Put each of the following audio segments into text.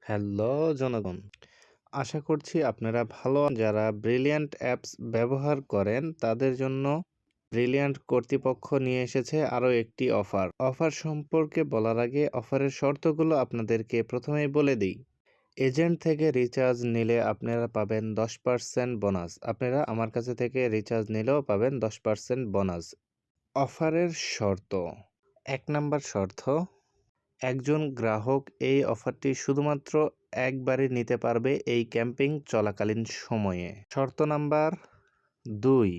Hello জনগণ, আশা করছি আপনারা ভালো আছেন। যারা ব্রিলিয়ান্ট অ্যাপস ব্যবহার করেন তাদের জন্য ব্রিলিয়ান্ট কর্তৃপক্ষ নিয়ে এসেছে আরও একটি অফার সম্পর্কে বলার আগে অফারের শর্তগুলো আপনাদেরকে প্রথমেই বলে দিই। এজেন্ট থেকে রিচার্জ নিলে আপনারা পাবেন 10% বোনাস। আপনারা আমার কাছে থেকে রিচার্জ নিলেও পাবেন 10% বোনাস। অফারের শর্ত: 1 নাম্বার শর্ত, একজন গ্রাহক এই অফারটি শুধুমাত্র একবারই নিতে পারবে এই ক্যাম্পেইন চলাকালীন সময়ে। শর্ত নাম্বার 2,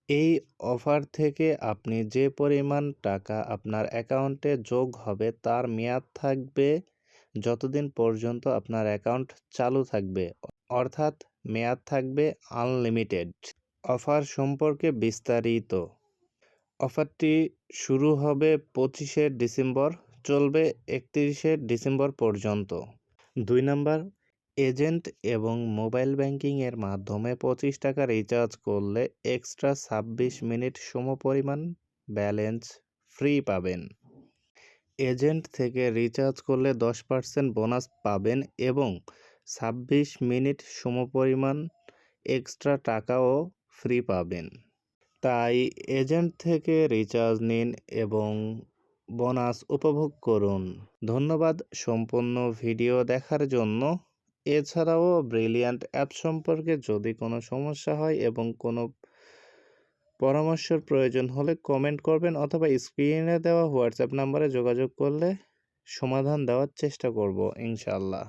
এই অফার থেকে আপনি যে পরিমাণ টাকা আপনার অ্যাকাউন্টে যোগ হবে তার মেয়াদ থাকবে যতদিন পর্যন্ত আপনার অ্যাকাউন্ট চালু থাকবে, অর্থাৎ মেয়াদ থাকবে আনলিমিটেড। অফার সম্পর্কে বিস্তারিত: অফারটি শুরু হবে 25শে ডিসেম্বর, চলবে 31শে ডিসেম্বর পর্যন্ত। 2 নাম্বার, এজেন্ট এবং মোবাইল ব্যাংকিংয়ের মাধ্যমে 25 টাকা রিচার্জ করলে এক্সট্রা 26 মিনিট সমপরিমাণ ব্যালেন্স ফ্রি পাবেন। এজেন্ট থেকে রিচার্জ করলে 10% বোনাস পাবেন এবং 26 মিনিট সমপরিমাণ এক্সট্রা টাকাও ফ্রি পাবেন। তাই এজেন্ট থেকে রিচার্জ নিন এবং বোনাস উপভোগ করুন। ধন্যবাদ সম্পূর্ণ ভিডিও দেখার জন্য। এছাড়াও ব্রিলিয়ান্ট অ্যাপ সম্পর্কে যদি কোনো সমস্যা হয় এবং কোনো পরামর্শের প্রয়োজন হলে কমেন্ট করবেন অথবা স্ক্রিনে দেওয়া হোয়াটসঅ্যাপ নাম্বারে যোগাযোগ করলে সমাধান দেওয়ার চেষ্টা করব ইনশাআল্লাহ।